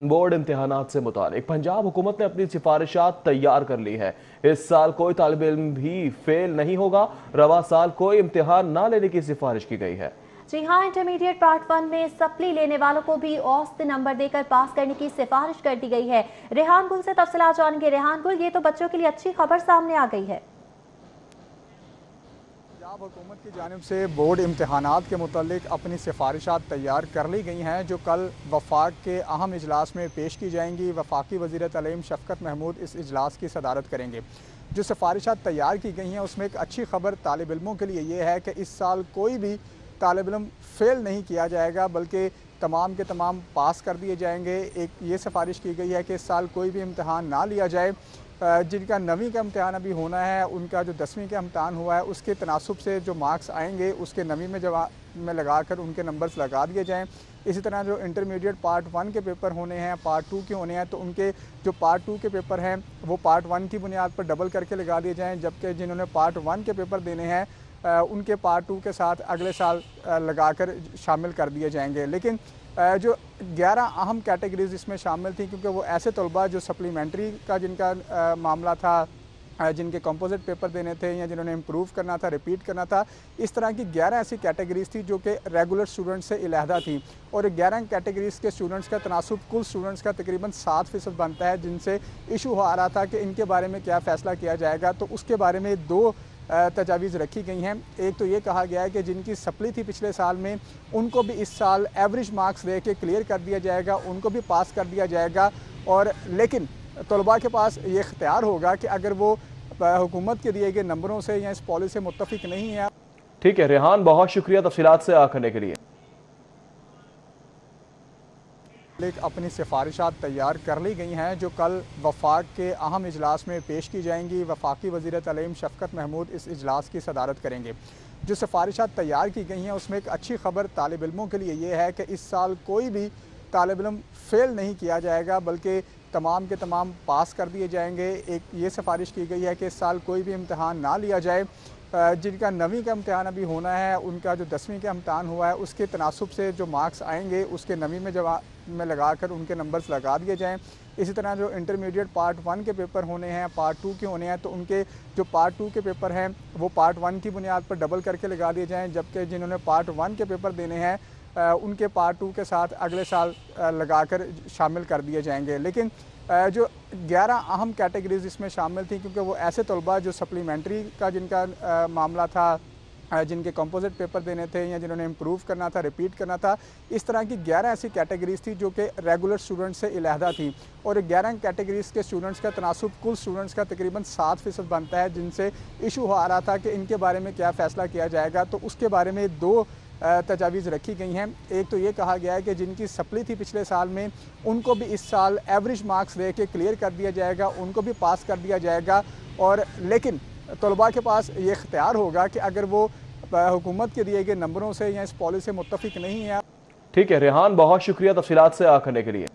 Board इम्तिहानात से मुतालिक पंजाब हुकूमत ने अपनी सिफारिशात तैयार कर ली है। इस साल कोई तालिब इल्म भी फेल नहीं होगा। रवा साल कोई इम्तिहान ना लेने की सिफारिश की गई है। जी हाँ, इंटरमीडिएट पार्ट 1 में सप्ली लेने वालों को भी औसत नंबर देकर पास करने की सिफारिश कर दी गई है। रेहान गुल से तफसीलात जानेंगे। रेहान गुल, ये तो बच्चों के लिए अच्छी खबर सामने आ गई है। पंजाब हुकूमत की जानिब से बोर्ड इम्तहानात के मुतालिक अपनी सिफारिशात तैयार कर ली गई हैं, जो कल वफाक के अहम इजलास में पेश की जाएंगी। वफाकी वज़ीर तालीम शफ़कत महमूद इस इजलास की सदारत करेंगे। जो सिफारिशात तैयार की गई हैं उसमें एक अच्छी खबर तालिब इल्मों के लिए ये है कि इस साल कोई भी तालिब इल्म फ़ेल नहीं किया जाएगा, बल्कि तमाम के तमाम पास कर दिए जाएंगे। एक ये सिफारिश की गई है कि इस साल कोई भी इम्तहान ना लिया जाए। जिनका 9वीं का इम्तहान अभी होना है, उनका जो 10वीं का इम्तहान हुआ है उसके तनासुब से जो मार्क्स आएंगे उसके 9वीं में लगाकर उनके नंबर्स लगा दिए जाएँ। इसी तरह जो इंटरमीडिएट पार्ट 1 के पेपर होने हैं, पार्ट 2 के होने हैं, तो उनके जो पार्ट 2 के पेपर हैं वो पार्ट 1 की बुनियाद पर डबल करके लगा दिए जाएँ, जबकि जिन्होंने पार्ट 1 के पेपर देने हैं उनके पार्ट 2 के साथ अगले साल लगाकर शामिल कर दिए जाएंगे। लेकिन जो 11 अहम कैटेगरीज इसमें शामिल थी, क्योंकि वो ऐसे तलबा जो सप्लीमेंट्री का जिनका मामला था, जिनके कंपोजिट पेपर देने थे या जिन्होंने इम्प्रूव करना था, रिपीट करना था, इस तरह की 11 ऐसी कैटेगरीज थी जो कि रेगुलर स्टूडेंट्स से इलाहदा थी। और 11 कैटेगरीज के स्टूडेंट्स का तनासुब कुल स्टूडेंट्स का तकरीबन 7% बनता है, जिनसे इशू आ रहा था कि इनके बारे में क्या फ़ैसला किया जाएगा। तो उसके बारे में 2 तजावीज़ रखी गई हैं। एक तो ये कहा गया है कि जिनकी सप्ली थी पिछले साल में, उनको भी इस साल एवरेज मार्क्स दे के क्लियर कर दिया जाएगा, उनको भी पास कर दिया जाएगा। और लेकिन तलबा के पास ये इख्तियार होगा कि अगर वो हुकूमत के दिए गए नंबरों से या इस पॉलिसी से मुत्तफिक नहीं है। ठीक है रेहान, बहुत शुक्रिया तफसीलात से आने के लिए। अपनी सिफारिशात तैयार कर ली गई हैं, जो कल वफाक के अहम इजलास में पेश की जाएंगी। वफाकी वज़ीर तालीम शफ़कत महमूद इस इजलास की सदारत करेंगे। जो सिफारिशात तैयार की गई हैं उसमें एक अच्छी खबर तालिब इल्मों के लिए ये है कि इस साल कोई भी तालिब इल्म फ़ेल नहीं किया जाएगा, बल्कि तमाम के तमाम पास कर दिए जाएंगे। एक ये सिफारिश की गई है कि इस साल कोई भी इम्तहान ना लिया जाए। जिनका 9वीं का इम्तहान अभी होना है, उनका जो 10वीं का इम्तहान हुआ है उसके तनासुब से जो मार्क्स आएंगे उसके 9वीं में लगाकर उनके नंबर्स लगा दिए जाएँ। इसी तरह जो इंटरमीडिएट पार्ट 1 के पेपर होने हैं, पार्ट 2 के होने हैं, तो उनके जो पार्ट 2 के पेपर हैं वो पार्ट 1 की बुनियाद पर डबल करके लगा दिए जाएँ, जबकि जिन्होंने पार्ट 1 के पेपर देने हैं उनके पार्ट 2 के साथ अगले साल लगाकर शामिल कर दिए जाएंगे। लेकिन जो 11 अहम कैटेगरीज इसमें शामिल थी, क्योंकि वो ऐसे तलबा जो सप्लीमेंट्री का जिनका मामला था, जिनके कंपोजिट पेपर देने थे या जिन्होंने इम्प्रूव करना था, रिपीट करना था, इस तरह की 11 ऐसी कैटेगरीज थी जो कि रेगुलर स्टूडेंट्स से इलाहदा थी। और 11 कैटेगरीज के स्टूडेंट्स का तनासुब कुल स्टूडेंट्स का तकरीबन 7% बनता है, जिनसे इशू आ रहा था कि इनके बारे में क्या फ़ैसला किया जाएगा। तो उसके बारे में 2 तजावीज़ रखी गई हैं। एक तो ये कहा गया है कि जिनकी सप्ली थी पिछले साल में, उनको भी इस साल एवरेज मार्क्स दे के क्लियर कर दिया जाएगा, उनको भी पास कर दिया जाएगा। और लेकिन तलबा के पास ये इख्तियार होगा कि अगर वो हुकूमत के दिए गए नंबरों से या इस पॉलिसी से मुत्तफिक नहीं है। ठीक है रेहान, बहुत शुक्रिया तफसीलात से आने के लिए।